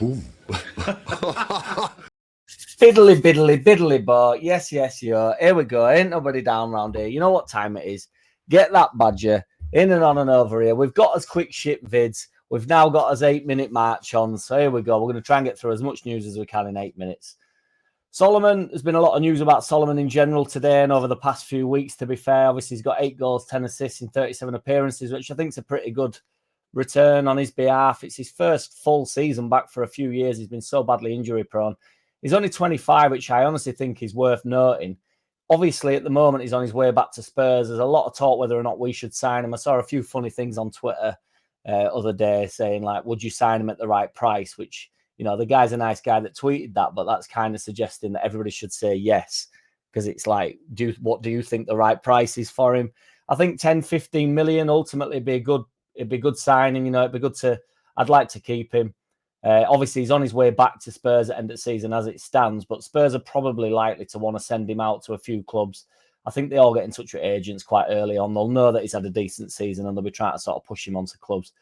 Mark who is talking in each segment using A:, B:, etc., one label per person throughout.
A: Boom.
B: Biddly, biddly, biddly, but yes, yo. Here we go. Ain't nobody down round here. You know what time it is. Get that badger in and on and over here. We've got us quick ship vids. We've now got us 8-minute march on. So here we go. We're going to try and get through as much news as we can in 8 minutes. Solomon, there's been a lot of news about Solomon in general today and over the past few weeks, to be fair. Obviously, he's got 8 goals, 10 assists in 37 appearances, which I think is a pretty good return on his behalf. It's his first full season back for a few years. He's been so badly injury prone. He's only 25, which I honestly think is worth noting. Obviously, at the moment, he's on his way back to Spurs. There's a lot of talk whether or not we should sign him. I saw a few funny things on Twitter other day saying, like, would you sign him at the right price? Which, you know, the guy's a nice guy that tweeted that, but that's kind of suggesting that everybody should say yes. Because it's like, what do you think the right price is for him? I think 10, 15 million ultimately it'd be a good signing. You know, I'd like to keep him. Obviously, he's on his way back to Spurs at end of season as it stands, but Spurs are probably likely to want to send him out to a few clubs. I think they all get in touch with agents quite early on. They'll know that he's had a decent season and they'll be trying to sort of push him onto clubs.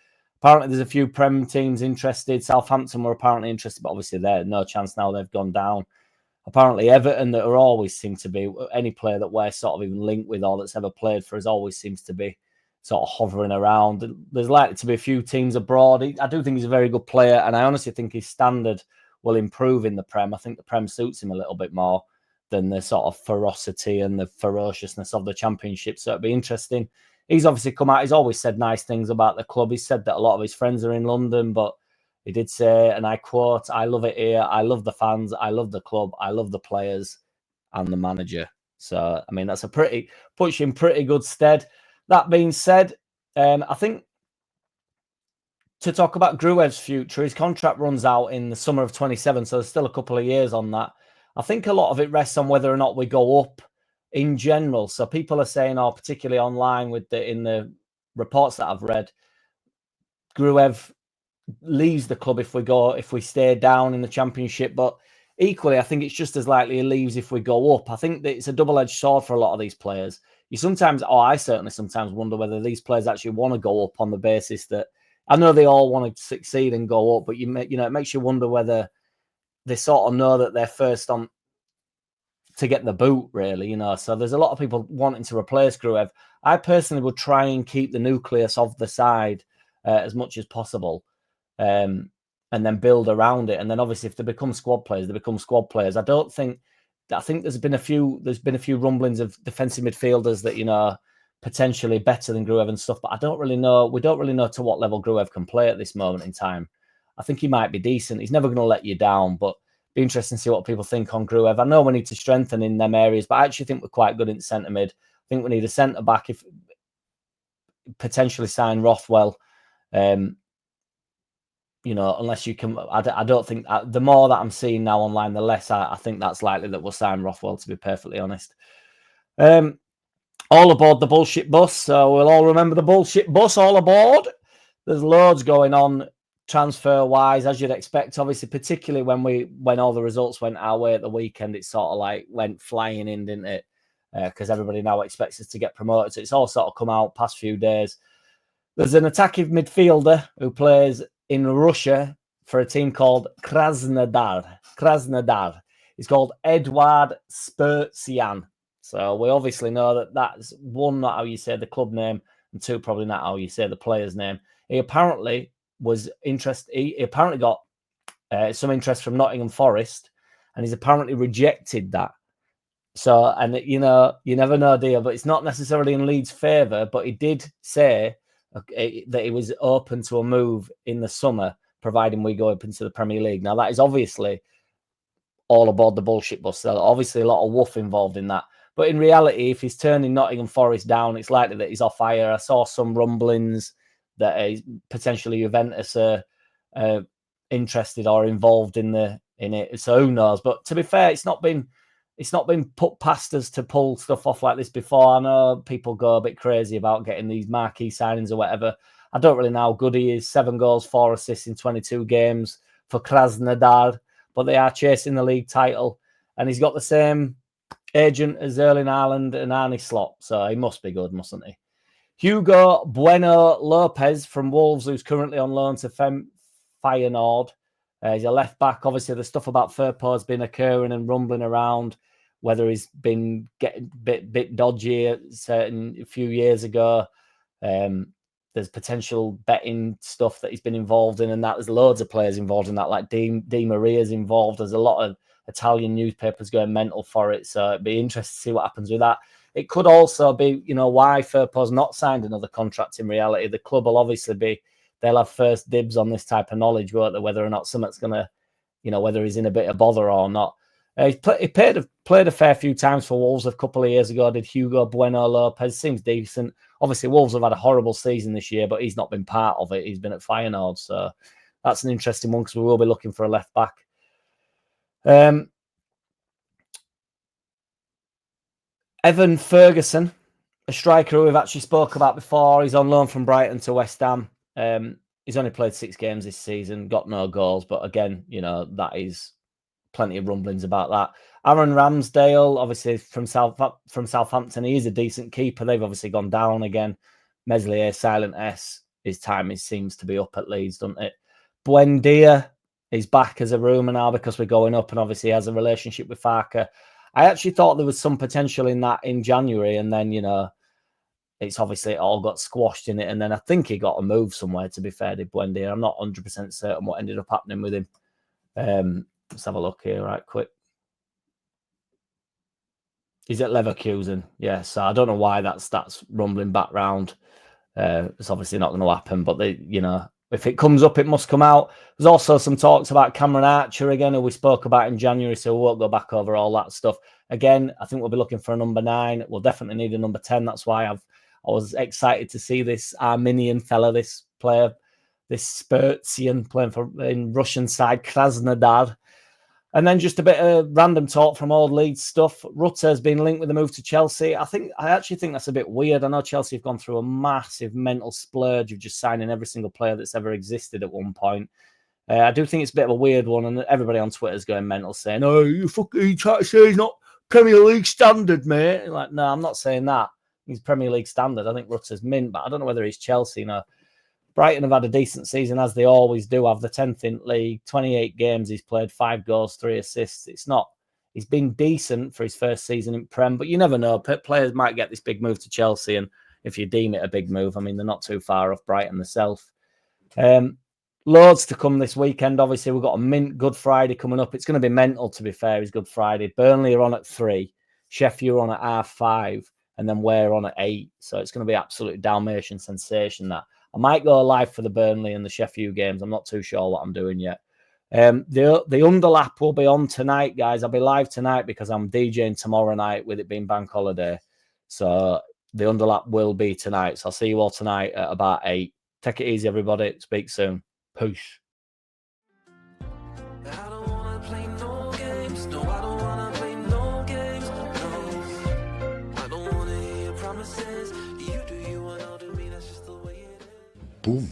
B: Apparently, there's a few Prem teams interested. Southampton were apparently interested, but obviously they're no chance now. They've gone down. Apparently, Everton, that are always seem to be, any player that we're sort of even linked with or that's ever played for us always seems to be sort of hovering around. There's likely to be a few teams abroad. I do think he's a very good player, and I honestly think his standard will improve in the Prem. I think the Prem suits him a little bit more than the sort of ferocity and the ferociousness of the Championship. So it'd be interesting. He's obviously come out. He's always said nice things about the club. He said that a lot of his friends are in London, but he did say, and I quote, "I love it here. I love the fans. I love the club. I love the players and the manager." So, I mean, that's puts you in pretty good stead. That being said, I think to talk about Gruev's future, his contract runs out in the summer of 27, so there's still a couple of years on that. I think a lot of it rests on whether or not we go up in general. So people are saying, particularly online in the reports that I've read, Gruev leaves the club if we stay down in the Championship, but equally, I think it's just as likely he leaves if we go up. I think that it's a double-edged sword for a lot of these players. I certainly sometimes wonder whether these players actually want to go up on the basis that, I know they all want to succeed and go up, but it makes you wonder whether they sort of know that they're first on to get the boot, really, So there's a lot of people wanting to replace Gruev. I personally would try and keep the nucleus of the side as much as possible, and then build around it. And then obviously, if they become squad players, they become squad players. I think there's been a few rumblings of defensive midfielders that potentially better than Gruev and stuff, but I don't really know. We don't really know to what level Gruev can play at this moment in time. I think he might be decent. He's never going to let you down, but be interesting to see what people think on Gruev. I know we need to strengthen in them areas, but I actually think we're quite good in centre mid. I think we need a centre back, if potentially sign Rothwell. Unless you can, I don't think the more that I'm seeing now online, the less I think that's likely that we'll sign Rothwell, to be perfectly honest. All aboard the bullshit bus. So we'll all remember the bullshit bus, all aboard. There's loads going on transfer wise, as you'd expect, obviously, particularly when all the results went our way at the weekend. It sort of like went flying in, didn't it? Because everybody now expects us to get promoted. So it's all sort of come out past few days. There's an attacking midfielder who plays in Russia for a team called Krasnodar. He's called Edward Spurtsian. So we obviously know that that's one, not how you say the club name, and two, probably not how you say the player's name. He apparently was interested. He apparently got some interest from Nottingham Forest, and he's apparently rejected that. So, and you never know, dear, but it's not necessarily in Leeds' favour. But he did say that he was open to a move in the summer, providing we go up into the Premier League. Now, that is obviously all aboard the bullshit bus. So obviously, a lot of woof involved in that. But in reality, if he's turning Nottingham Forest down, it's likely that he's off hire. I saw some rumblings that potentially Juventus are interested or involved in it. So who knows? But to be fair, it's not been put past us to pull stuff off like this before. I know people go a bit crazy about getting these marquee signings or whatever. I don't really know how good he is. 7 goals, 4 assists in 22 games for Krasnodar, but they are chasing the league title. And he's got the same agent as Erling Haaland and Arne Slot, so he must be good, mustn't he? Hugo Bueno Lopez from Wolves, who's currently on loan to Feyenoord. He's a left back. Obviously, the stuff about Firpo's been occurring and rumbling around, whether he's been getting a bit dodgy a few years ago. There's potential betting stuff that he's been involved in, and that there's loads of players involved in that, like Di Maria's involved. There's a lot of Italian newspapers going mental for it, so it'd be interesting to see what happens with that. It could also be, why Firpo's not signed another contract in reality. The club will obviously they'll have first dibs on this type of knowledge, won't they, whether or not something's going to, whether he's in a bit of bother or not. He played a fair few times for Wolves a couple of years ago. Did Hugo Bueno Lopez. Seems decent. Obviously, Wolves have had a horrible season this year, but he's not been part of it. He's been at Feyenoord. So that's an interesting one because we will be looking for a left back. Evan Ferguson, a striker who we've actually spoke about before. He's on loan from Brighton to West Ham. He's only played 6 games this season, got no goals. But again, that is plenty of rumblings about that. Aaron Ramsdale, obviously from Southampton, he is a decent keeper. They've obviously gone down again. Meslier, silent S. His time seems to be up at Leeds, doesn't it? Buendia is back as a rumour now because we're going up, and obviously has a relationship with Farke. I actually thought there was some potential in that in January, and then it's obviously all got squashed in it, and then I think he got a move somewhere. To be fair to Buendia, I'm not 100% certain what ended up happening with him. Let's have a look here, right quick. He's at Leverkusen, yeah. So I don't know why that's rumbling back round. It's obviously not going to happen, but if it comes up, it must come out. There's also some talks about Cameron Archer again, who we spoke about in January, so we won't go back over all that stuff. Again, I think we'll be looking for a number 9. We'll definitely need a number 10. That's why I was excited to see this Armenian fella, this player, this Spurtsian playing in Russian side Krasnodar. And then just a bit of random talk from old Leeds stuff. Rutter has been linked with the move to Chelsea. I actually think that's a bit weird. I know Chelsea have gone through a massive mental splurge of just signing every single player that's ever existed at one point. I do think it's a bit of a weird one, and everybody on Twitter is going mental saying, "Oh, you try to say he's not Premier League standard, mate." Like, no, I'm not saying that. He's Premier League standard. I think Rutter's mint, but I don't know whether he's Chelsea. Brighton have had a decent season, as they always do, have the 10th in league, 28 games, he's played 5 goals, 3 assists. He's been decent for his first season in Prem, but you never know. Players might get this big move to Chelsea, and if you deem it a big move, I mean, they're not too far off Brighton themselves. Loads to come this weekend. Obviously, we've got a mint Good Friday coming up. It's going to be mental, to be fair, is Good Friday. Burnley are on at 3, Sheffield are on at 5:30, and then we're on at 8. So it's going to be absolute Dalmatian sensation, that. I might go live for the Burnley and the Sheffield games. I'm not too sure what I'm doing yet. The underlap will be on tonight, guys. I'll be live tonight because I'm DJing tomorrow night with it being bank holiday. So the underlap will be tonight. So I'll see you all tonight at about 8. Take it easy, everybody. Speak soon. Peace.
A: Boom.